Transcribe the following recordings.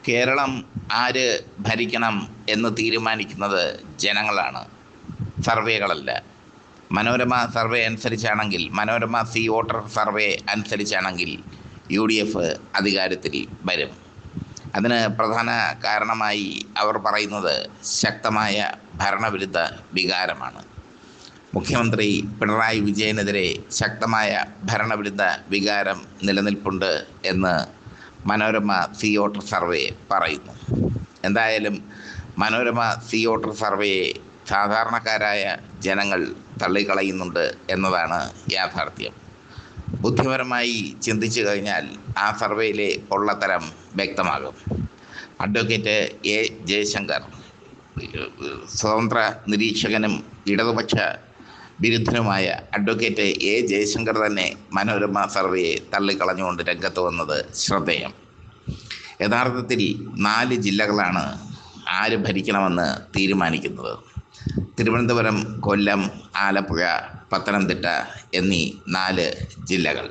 കേരളം ആര് ഭരിക്കണം എന്ന് തീരുമാനിക്കുന്നത് ജനങ്ങളാണ്, സർവേകളല്ല. മനോരമ സർവേ അനുസരിച്ചാണെങ്കിൽ, മനോരമ സി വോട്ടർ സർവേ അനുസരിച്ചാണെങ്കിൽ UDF അധികാരത്തിൽ വരും. അതിന് പ്രധാന കാരണമായി അവർ പറയുന്നത് ശക്തമായ ഭരണവിരുദ്ധ വികാരമാണ്. മുഖ്യമന്ത്രി പിണറായി വിജയനെതിരെ ശക്തമായ ഭരണവിരുദ്ധ വികാരം നിലനിൽപ്പുണ്ട് എന്ന് മനോരമ സി വോട്ടർ സർവേ പറയുന്നു. എന്തായാലും മനോരമ സി വോട്ടർ സർവേയെ സാധാരണക്കാരായ ജനങ്ങൾ തള്ളിക്കളയുന്നുണ്ട് എന്നതാണ് യാഥാർത്ഥ്യം. ബുദ്ധിപരമായി ചിന്തിച്ചു കഴിഞ്ഞാൽ ആ സർവേയിലെ പൊള്ളത്തരം വ്യക്തമാകും. അഡ്വക്കേറ്റ് എ ജയശങ്കർ, സ്വതന്ത്ര നിരീക്ഷകനും ഇടതുപക്ഷ വിരുദ്ധനുമായ അഡ്വക്കേറ്റ് എ ജയശങ്കർ തന്നെ മനോരമ സർവേയെ തള്ളിക്കളഞ്ഞുകൊണ്ട് രംഗത്ത് വന്നത് ശ്രദ്ധേയം. യഥാർത്ഥത്തിൽ 4 ജില്ലകളാണ് ആര് ഭരിക്കണമെന്ന് തീരുമാനിക്കുന്നത്. തിരുവനന്തപുരം, കൊല്ലം, ആലപ്പുഴ, പത്തനംതിട്ട എന്നീ 4 ജില്ലകൾ.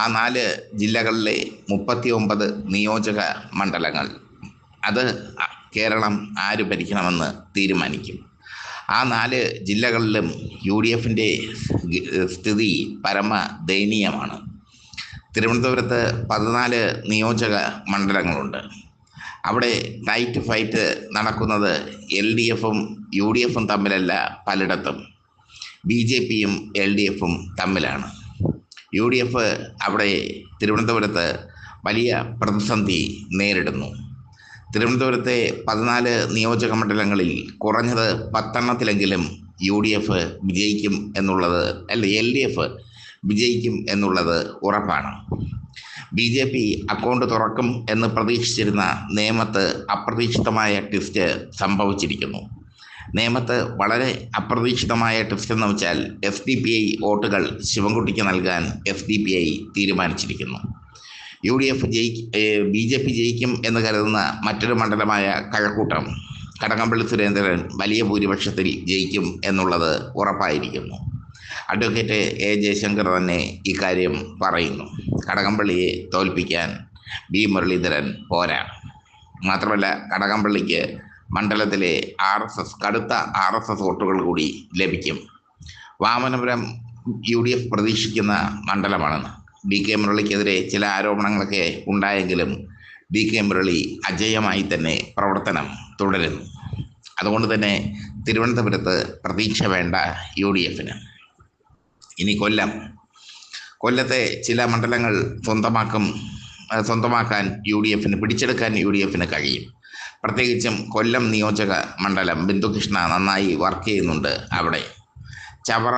ആ 4 ജില്ലകളിലെ 39 നിയോജക മണ്ഡലങ്ങൾ, അത് കേരളം ആര് ഭരിക്കണമെന്ന് തീരുമാനിക്കും. ആ 4 ജില്ലകളിലും UDFൻ്റെ സ്ഥിതി പരമ ദയനീയമാണ്. തിരുവനന്തപുരത്ത് 14 നിയോജക മണ്ഡലങ്ങളുണ്ട്. അവിടെ ടൈറ്റ് ഫൈറ്റ് നടക്കുന്നത് LDFും UDFും തമ്മിലല്ല, പലയിടത്തും BJPയും LDFും തമ്മിലാണ്. UDF അവിടെ തിരുവനന്തപുരത്ത് വലിയ പ്രതിസന്ധി നേരിടുന്നു. തിരുവനന്തപുരത്തെ 14 നിയോജക മണ്ഡലങ്ങളിൽ കുറഞ്ഞത് 10 എണ്ണത്തിലെങ്കിലും UDF വിജയിക്കും എന്നുള്ളത്, LDF വിജയിക്കും എന്നുള്ളത് ഉറപ്പാണ്. BJP അക്കൗണ്ട് തുറക്കും എന്ന് പ്രതീക്ഷിച്ചിരുന്ന നേമത്ത് അപ്രതീക്ഷിതമായ ട്വിസ്റ്റ് സംഭവിച്ചിരിക്കുന്നു. നേമത്ത് വളരെ അപ്രതീക്ഷിതമായ ട്വിസ്റ്റ് എന്ന് വെച്ചാൽ SDPI വോട്ടുകൾ ശിവൻകുട്ടിക്ക് നൽകാൻ SDPI തീരുമാനിച്ചിരിക്കുന്നു. BJP ജയിക്കും എന്ന് കരുതുന്ന മറ്റൊരു മണ്ഡലമായ കഴക്കൂട്ടം, കടകംപള്ളി സുരേന്ദ്രൻ വലിയ ഭൂരിപക്ഷത്തിൽ ജയിക്കും എന്നുള്ളത് ഉറപ്പായിരിക്കുന്നു. അഡ്വക്കേറ്റ് എ ജയശങ്കർ തന്നെ ഇക്കാര്യം പറയുന്നു. കടകംപള്ളിയെ തോൽപ്പിക്കാൻ B മുരളീധരൻ പോരാ. മാത്രമല്ല, കടകംപള്ളിക്ക് മണ്ഡലത്തിലെ കടുത്ത RSS വോട്ടുകൾ കൂടി ലഭിക്കും. വാമനപുരം UDF പ്രതീക്ഷിക്കുന്ന മണ്ഡലമാണ്. DK മുരളിക്കെതിരെ ചില ആരോപണങ്ങളൊക്കെ ഉണ്ടായെങ്കിലും DK മുരളി അജയ്യമായി തന്നെ പ്രവർത്തനം തുടരുന്നു. അതുകൊണ്ട് തന്നെ തിരുവനന്തപുരത്ത് പ്രതീക്ഷ വേണ്ട UDFന്. ഇനി കൊല്ലത്തെ ചില മണ്ഡലങ്ങൾ സ്വന്തമാക്കാൻ പിടിച്ചെടുക്കാൻ UDFന് കഴിയും. പ്രത്യേകിച്ചും കൊല്ലം നിയോജക മണ്ഡലം ബിന്ദുകൃഷ്ണ നന്നായി വർക്ക് ചെയ്യുന്നുണ്ട്. അവിടെ ചവറ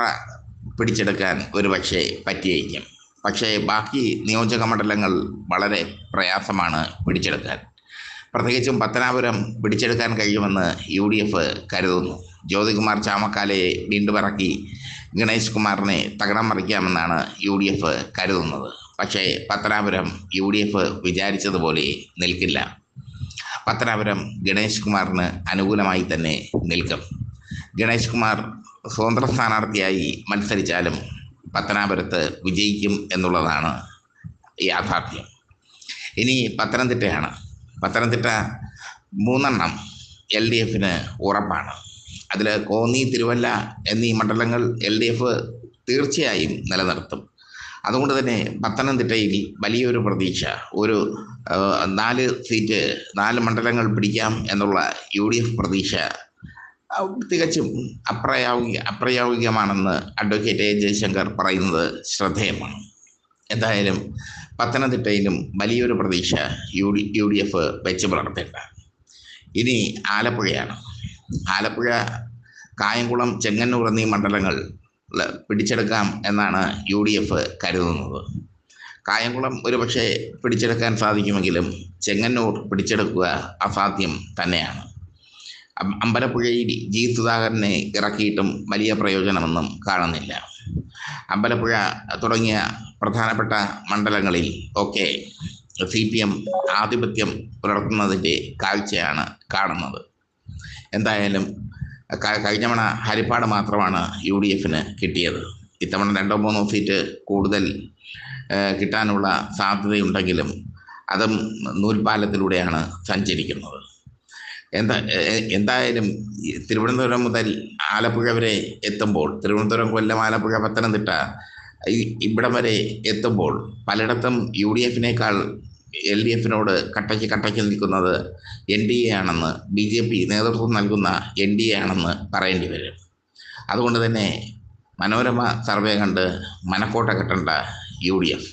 പിടിച്ചെടുക്കാൻ ഒരുപക്ഷെ പറ്റിയേക്കും. പക്ഷേ ബാക്കി നിയോജക മണ്ഡലങ്ങൾ വളരെ പ്രയാസമാണ് പിടിച്ചെടുക്കാൻ. പ്രത്യേകിച്ചും പത്തനാപുരം പിടിച്ചെടുക്കാൻ കഴിയുമെന്ന് UDF കരുതുന്നു. ജ്യോതികുമാർ ചാമക്കാലയെ വീണ്ടും ഇറക്കി ഗണേഷ് കുമാറിനെ തകിടം മറിക്കാമെന്നാണ് UDF കരുതുന്നത്. പക്ഷേ പത്തനാപുരം UDF വിചാരിച്ചതുപോലെ നിൽക്കില്ല. പത്തനാപുരം ഗണേഷ് കുമാറിന് അനുകൂലമായി തന്നെ നിൽക്കും. ഗണേഷ് കുമാർ സ്വതന്ത്ര സ്ഥാനാർത്ഥിയായി മത്സരിച്ചാലും പത്തനാപുരത്ത് വിജയിക്കും എന്നുള്ളതാണ് യാഥാർത്ഥ്യം. ഇനി പത്തനംതിട്ടയാണ്. പത്തനംതിട്ട 3 എണ്ണം LDFന് ഉറപ്പാണ്. അതിൽ കോന്നി, തിരുവല്ല എന്നീ മണ്ഡലങ്ങൾ LDF തീർച്ചയായും നിലനിർത്തും. അതുകൊണ്ട് തന്നെ പത്തനംതിട്ടയിൽ വലിയൊരു പ്രതീക്ഷ, ഒരു 4 മണ്ഡലങ്ങൾ പിടിക്കാം എന്നുള്ള UDF പ്രതീക്ഷ തികച്ചും അപ്രായോഗികമാണെന്ന് അഡ്വക്കേറ്റ് എ ജയശങ്കർ പറയുന്നത് ശ്രദ്ധേയമാണ്. എന്തായാലും പത്തനംതിട്ടയിലും വലിയൊരു പ്രതീക്ഷ UDF വെച്ച് പുലർത്തേണ്ട. ഇനി ആലപ്പുഴയാണ്. ആലപ്പുഴ, കായംകുളം, ചെങ്ങന്നൂർ എന്നീ മണ്ഡലങ്ങൾ പിടിച്ചെടുക്കാം എന്നാണ് UDF കരുതുന്നത്. കായംകുളം ഒരുപക്ഷെ പിടിച്ചെടുക്കാൻ സാധിക്കുമെങ്കിലും ചെങ്ങന്നൂർ പിടിച്ചെടുക്കുക അസാധ്യം തന്നെയാണ്. അമ്പലപ്പുഴയിൽ G സുധാകരനെ ഇറക്കിയിട്ടും വലിയ പ്രയോജനമൊന്നും കാണുന്നില്ല. അമ്പലപ്പുഴ തുടങ്ങിയ പ്രധാനപ്പെട്ട മണ്ഡലങ്ങളിൽ ഒക്കെ CPM ആധിപത്യം പുലർത്തുന്നതിൻ്റെ കാഴ്ചയാണ് കാണുന്നത്. എന്തായാലും കഴിഞ്ഞ തവണ ഹരിപ്പാട് മാത്രമാണ് UDFന് കിട്ടിയത്. ഇത്തവണ 2-3 സീറ്റ് കൂടുതൽ കിട്ടാനുള്ള സാധ്യതയുണ്ടെങ്കിലും അതും നൂൽപാലത്തിലൂടെയാണ് സഞ്ചരിക്കുന്നത്. എന്തായാലും തിരുവനന്തപുരം മുതൽ ആലപ്പുഴ വരെ എത്തുമ്പോൾ, തിരുവനന്തപുരം, കൊല്ലം, ആലപ്പുഴ, പത്തനംതിട്ട ഇവിടം വരെ എത്തുമ്പോൾ പലയിടത്തും UDF-നേക്കാൾ LDF-നോട് കട്ടയ്ക്ക് നിൽക്കുന്നത് NDA ആണെന്ന്, BJP നേതൃത്വം നൽകുന്ന NDA ആണെന്ന് പറയേണ്ടി വരും. അതുകൊണ്ട് തന്നെ മനോരമ സർവേ കണ്ട് മനക്കോട്ട കെട്ടേണ്ട UDF.